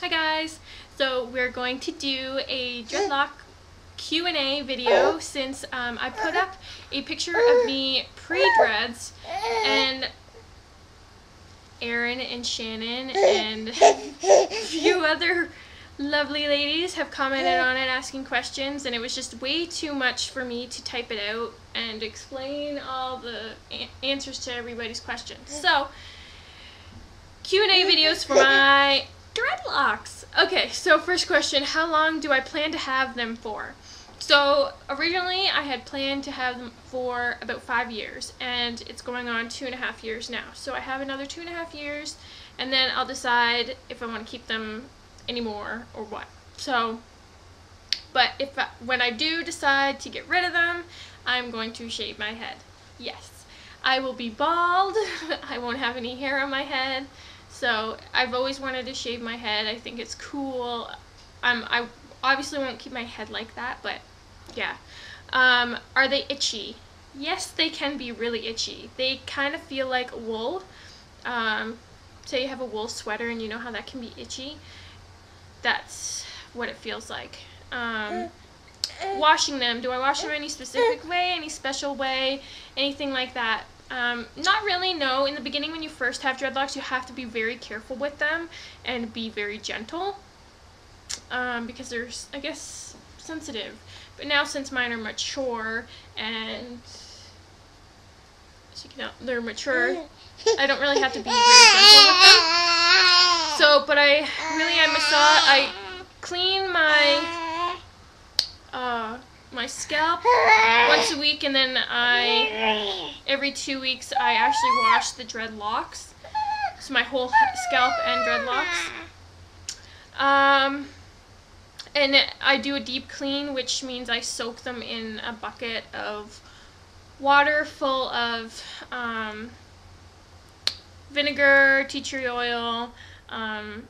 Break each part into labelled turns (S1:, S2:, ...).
S1: Hi guys! So we're going to do a dreadlock Q&A video since I put up a picture of me pre-dreads, and Erin and Shannon and a few other lovely ladies have commented on it asking questions, and it was just way too much for me to type it out and explain all the answers to everybody's questions. So Q&A videos for my dreadlocks. Okay, so first question, how long do I plan to have them for? So originally I had planned to have them for about 5 years, and it's going on 2.5 years now. So I have another 2.5 years, and then I'll decide if I want to keep them anymore or what. So, but when I do decide to get rid of them, I'm going to shave my head. Yes, I will be bald. I won't have any hair on my head. So I've always wanted to shave my head. I think it's cool. I obviously won't keep my head like that, but yeah. Are they itchy? Yes, they can be really itchy. They kind of feel like wool. Say you have a wool sweater and you know how that can be itchy. That's what it feels like. Washing them. Do I wash them any specific way, any special way, anything like that? Not really, no. In the beginning, when you first have dreadlocks, you have to be very careful with them and be very gentle, because they're, I guess, sensitive. But now, since mine are mature and so you can, they're mature, I don't really have to be very gentle with them. So, but I really am I clean my scalp once a week, and then every 2 weeks I actually wash the dreadlocks, so my whole scalp and dreadlocks. And I do a deep clean, which means I soak them in a bucket of water full of vinegar, tea tree oil, and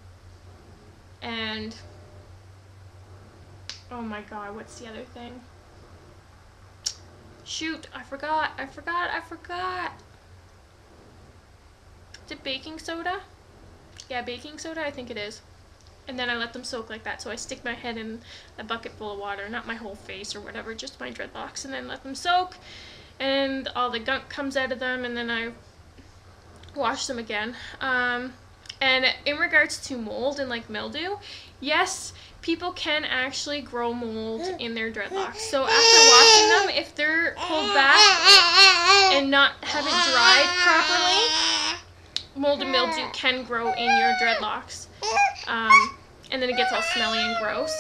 S1: oh my god, what's the other thing? Shoot, I forgot. Is it baking soda? Yeah, baking soda, I think it is. And then I let them soak like that. So I stick my head in a bucket full of water, not my whole face or whatever, just my dreadlocks, and then let them soak, and all the gunk comes out of them, and then I wash them again. And in regards to mold and like mildew, yes, people can actually grow mold in their dreadlocks. So after washing them, if they're pulled back and not haven't dried properly, mold and mildew can grow in your dreadlocks. And then it gets all smelly and gross.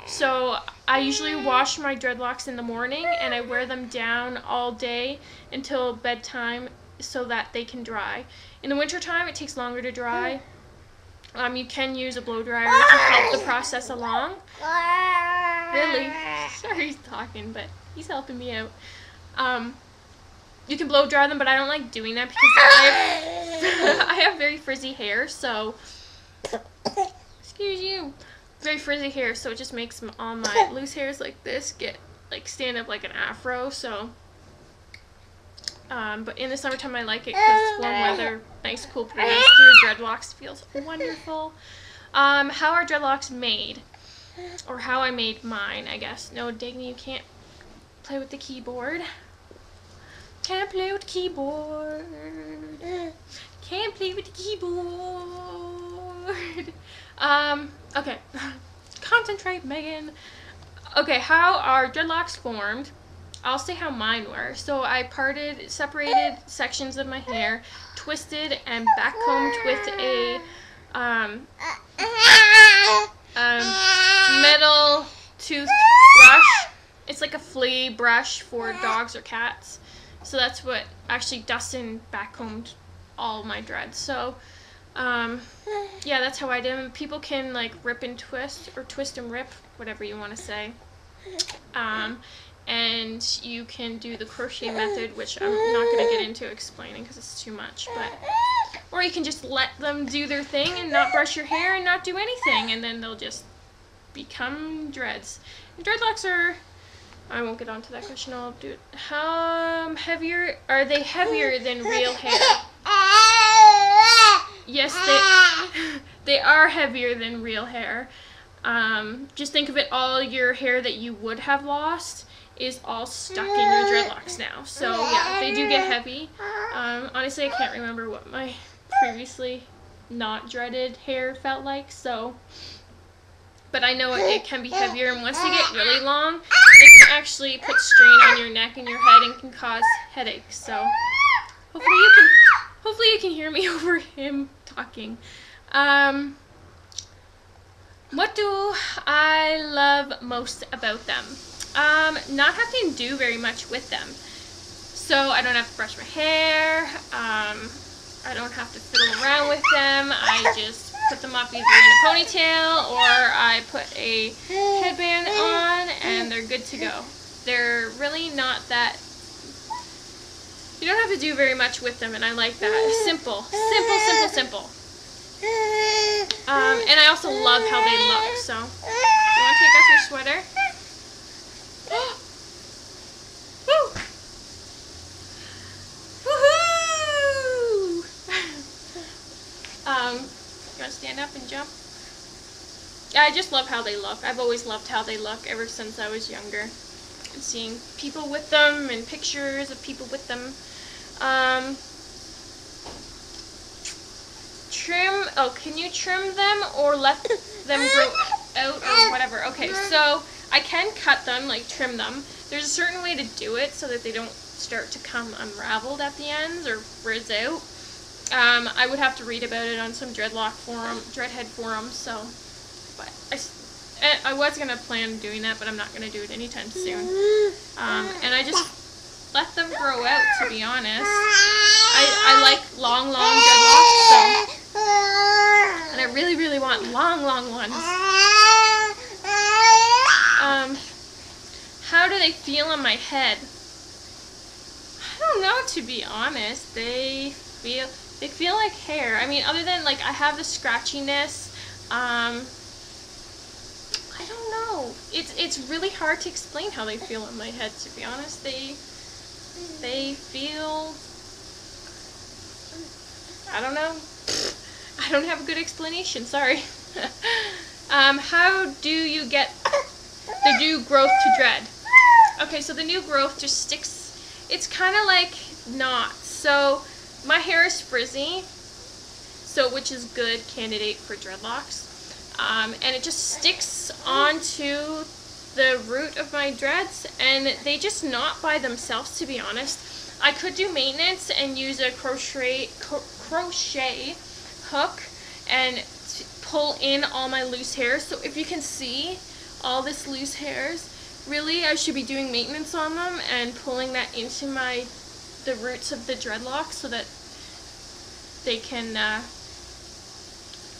S1: So I usually wash my dreadlocks in the morning, and I wear them down all day until bedtime so that they can dry. In the wintertime, it takes longer to dry. You can use a blow dryer to help the process along. Really? Sorry he's talking, but he's helping me out. You can blow dry them, but I don't like doing that because I have very frizzy hair, so excuse you. Very frizzy hair, so it just makes all my loose hairs like this stand up like an afro. So but in the summertime I like it because it's warm weather, nice cool breeze through dreadlocks, feels wonderful. How are dreadlocks made? Or how I made mine, I guess. No, Dagny, you can't play with the keyboard. Can't play with the keyboard. Can't play with the keyboard. Okay. Concentrate, Megan. Okay, how are dreadlocks formed? I'll say how mine were. So I separated sections of my hair, twisted and backcombed with a metal tooth brush. It's like a flea brush for dogs or cats. So that's what actually Dustin backcombed all my dreads. So yeah, that's how I did them. People can like rip and twist, or twist and rip, whatever you want to say. And you can do the crochet method, which I'm not going to get into explaining because it's too much, or you can just let them do their thing and not brush your hair and not do anything, and then they'll just become dreads. And dreadlocks are, I won't get onto that question, I'll do it. How heavier, are they heavier than real hair? Yes, they are heavier than real hair. Just think of it, all your hair that you would have lost is all stuck in your dreadlocks now. So yeah, they do get heavy. Honestly, I can't remember what my previously not dreaded hair felt like, so, but I know it can be heavier, and once they get really long, it can actually put strain on your neck and your head and can cause headaches. So hopefully you can hear me over him talking. What do I love most about them? Not having to do very much with them. So I don't have to brush my hair, I don't have to fiddle around with them. I just put them up either in a ponytail or I put a headband on and they're good to go. They're really not that, you don't have to do very much with them, and I like that. Simple. And I also love how they look, so you want to take off your sweater? Woo! Woohoo! You want to stand up and jump? Yeah, I just love how they look. I've always loved how they look ever since I was younger. And seeing people with them and pictures of people with them. Trim, oh, can you trim them or let them grow out or whatever? Okay, so I can cut them, like trim them. There's a certain way to do it so that they don't start to come unraveled at the ends or frizz out. I would have to read about it on some dreadhead forum, so, but I was going to plan doing that, but I'm not going to do it anytime soon. And I just let them grow out, to be honest. I like long dreadlocks, so, and I really want long ones. How do they feel on my head? I don't know, to be honest. They feel like hair. I mean, other than, like, I have the scratchiness. I don't know. It's really hard to explain how they feel on my head, to be honest. They feel, I don't know. I don't have a good explanation, sorry. How do you get the new growth to dread? Okay, so the new growth just sticks, it's kind of like knots. So my hair is frizzy, so which is good candidate for dreadlocks. And it just sticks onto the root of my dreads, and they just knot by themselves, to be honest. I could do maintenance and use a crochet hook and pull in all my loose hairs. So if you can see all this loose hairs, really I should be doing maintenance on them and pulling that into the roots of the dreadlocks so that they can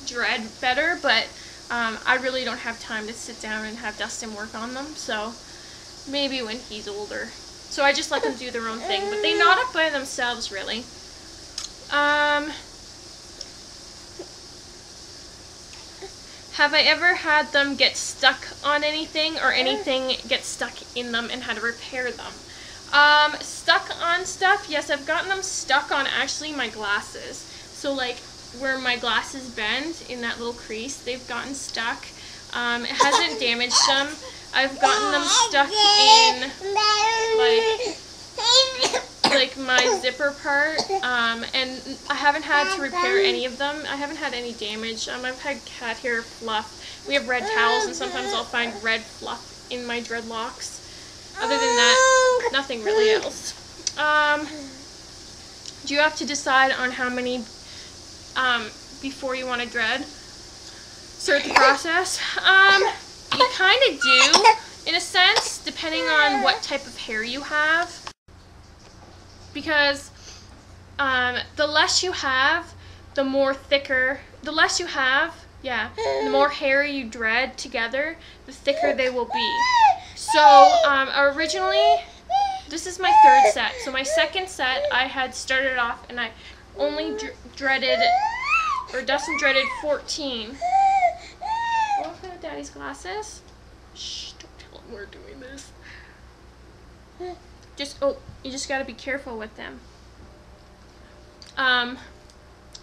S1: dread better, but I really don't have time to sit down and have Dustin work on them, so maybe when he's older. So I just let them do their own thing, but they knot up by themselves, really. Have I ever had them get stuck on anything or anything get stuck in them and had to repair them? Stuck on stuff? Yes, I've gotten them stuck on actually my glasses. So like where my glasses bend in that little crease, they've gotten stuck. It hasn't damaged them. I've gotten them stuck in like my zipper part, and I haven't had to repair any of them. I haven't had any damage. I've had cat hair fluff. We have red towels, and sometimes I'll find red fluff in my dreadlocks. Other than that, nothing really else. Do you have to decide on how many before you want to dread? Start the process? You kind of do, in a sense, depending on what type of hair you have. Because the less you have, the more thicker, the less you have, yeah, the more hair you dread together, the thicker they will be. So originally, this is my third set. So my second set, I had started off and I only dreaded, or Dustin dreaded 14. What for Daddy's glasses? Shh, don't tell him we're doing this. You just gotta be careful with them.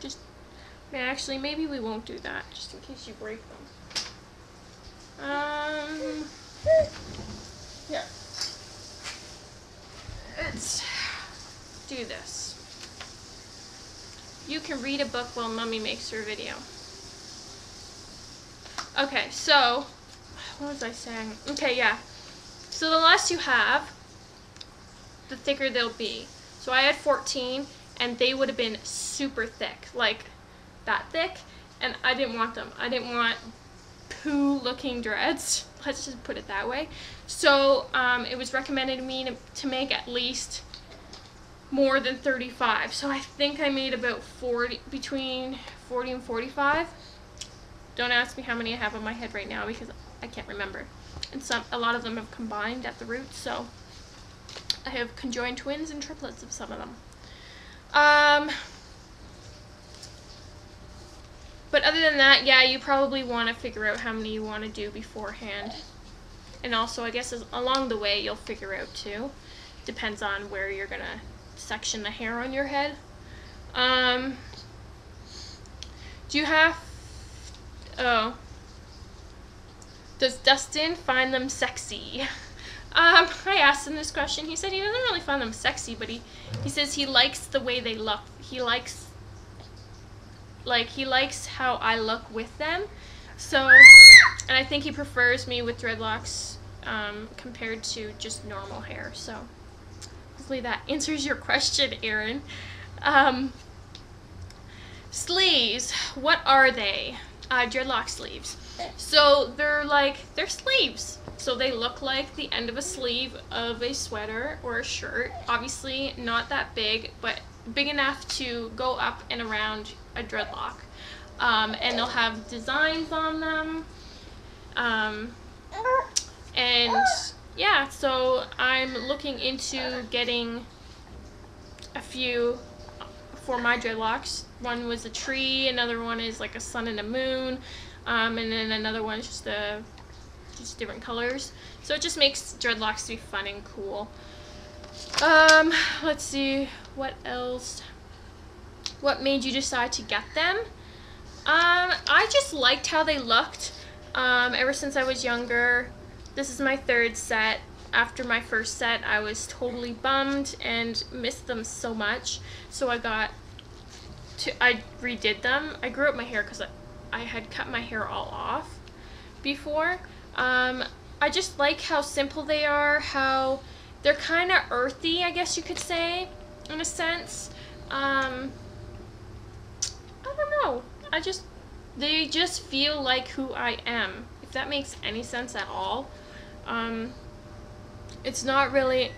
S1: Just Actually, maybe we won't do that, just in case you break them. Yeah. Let's do this. You can read a book while Mommy makes her video. Okay, so, what was I saying? Okay, yeah. So the less you have, the thicker they'll be. So I had 14, and they would have been super thick, like that thick, and I didn't want them. I didn't want poo-looking dreads. Let's just put it that way. So it was recommended to me to make at least more than 35. So I think I made about 40, between 40 and 45. Don't ask me how many I have on my head right now because I can't remember. And a lot of them have combined at the roots, so I have conjoined twins and triplets of some of them. But other than that, yeah, you probably want to figure out how many you want to do beforehand. And also, I guess along the way, you'll figure out too. Depends on where you're going to section the hair on your head. Do you have... Oh. Does Dustin find them sexy? I asked him this question. He said he doesn't really find them sexy, but he says he likes the way they look. He likes how I look with them. So, and I think he prefers me with dreadlocks compared to just normal hair. So, hopefully that answers your question, Aaron. Sleeves. What are they? Dreadlock sleeves. So they're sleeves. So they look like the end of a sleeve of a sweater or a shirt. Obviously not that big, but big enough to go up and around a dreadlock. And they'll have designs on them. And yeah, so I'm looking into getting a few for my dreadlocks. One was a tree, another one is like a sun and a moon, and then another one is just different colors. So it just makes dreadlocks to be fun and cool. Let's see, what else? What made you decide to get them? I just liked how they looked. Ever since I was younger. This is my third set. After my first set, I was totally bummed and missed them so much. So I redid them. I grew up my hair because I had cut my hair all off before. I just like how simple they are, how they're kind of earthy, I guess you could say, in a sense. I don't know. They just feel like who I am, if that makes any sense at all. It's not really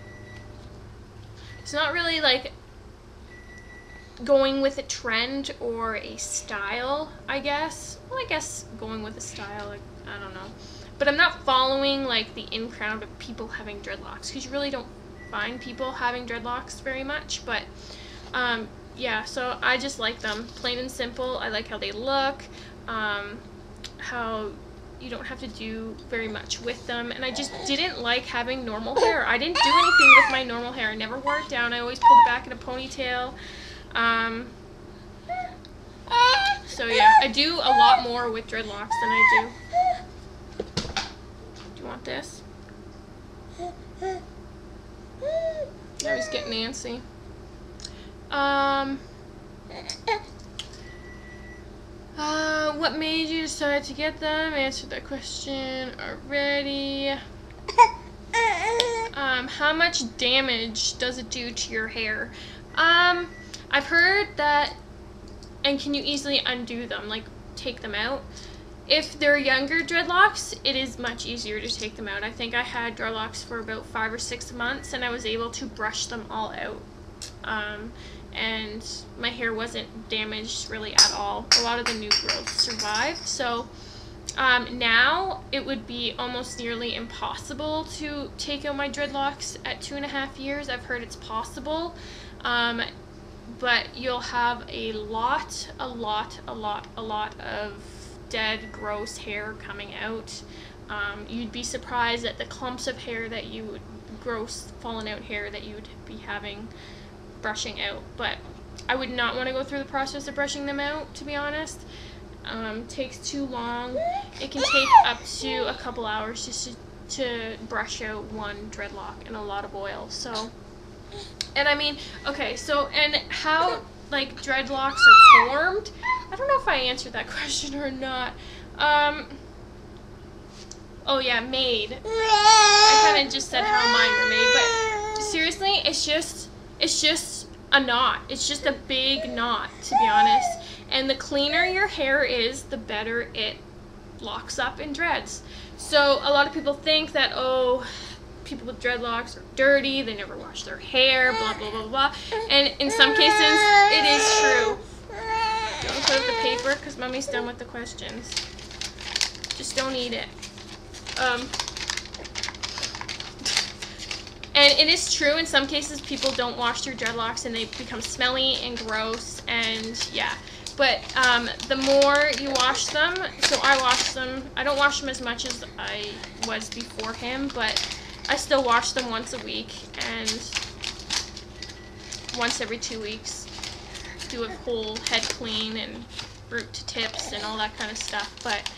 S1: like going with a trend or a style, I guess. Well, I guess going with a style, like, I don't know. But I'm not following like the in crowd of people having dreadlocks, because you really don't find people having dreadlocks very much. But yeah, so I just like them, plain and simple. I like how they look, how you don't have to do very much with them, and I just didn't like having normal hair. I didn't do anything with my normal hair. I never wore it down. I always pulled it back in a ponytail. So yeah, I do a lot more with dreadlocks than I do. Do you want this? I was getting antsy. What made you decide to get them? Answered that question already. How much damage does it do to your hair? I've heard that, and can you easily undo them, like take them out? If they're younger dreadlocks, it is much easier to take them out. I think I had dreadlocks for about 5 or 6 months, and I was able to brush them all out. And my hair wasn't damaged really at all. A lot of the new growth survived. So now it would be almost nearly impossible to take out my dreadlocks at 2.5 years. I've heard it's possible. But you'll have a lot of dead, gross hair coming out. You'd be surprised at the clumps of hair that you would, gross, fallen out hair that you would be having brushing out. But I would not want to go through the process of brushing them out, to be honest. Takes too long. It can take up to a couple hours just to brush out one dreadlock and a lot of oil. So, and I mean, okay, so, and how, like, dreadlocks are formed? I don't know if I answered that question or not. Oh yeah, made. I kind of just said how mine were made, but seriously, it's just a knot. It's just a big knot, to be honest. And the cleaner your hair is, the better it locks up in dreads. So a lot of people think that, oh, people with dreadlocks are dirty, they never wash their hair, blah, blah, blah, blah. And in some cases, it is true. Don't put up the paper, because Mommy's done with the questions. Just don't eat it. And it is true, in some cases, people don't wash their dreadlocks and they become smelly and gross, and yeah. But the more you wash them, so I wash them, I don't wash them as much as I was before him, but I still wash them once a week and once every 2 weeks. Do a whole head clean and root to tips and all that kind of stuff. But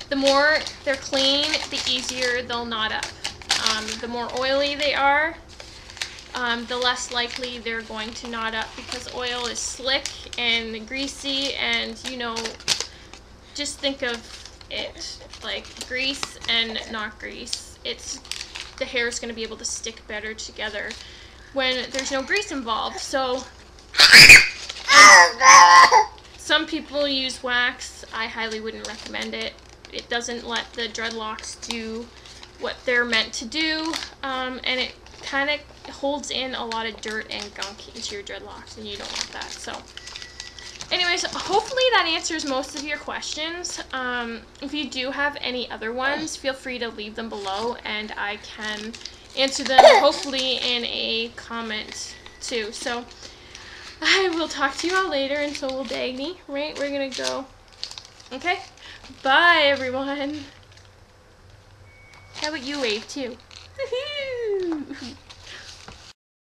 S1: the more they're clean, the easier they'll knot up. The more oily they are, the less likely they're going to knot up, because oil is slick and greasy, and, you know, just think of it like grease and not grease. The hair is going to be able to stick better together when there's no grease involved. So some people use wax. I highly wouldn't recommend it. It doesn't let the dreadlocks do what they're meant to do, and it kind of holds in a lot of dirt and gunk into your dreadlocks, and you don't want that. So anyways, hopefully that answers most of your questions. If you do have any other ones, feel free to leave them below, and I can answer them hopefully in a comment too. So I will talk to you all later, and so will Dagny, right? We're gonna go. Okay? Bye, everyone. How about you wave too? Woohoo!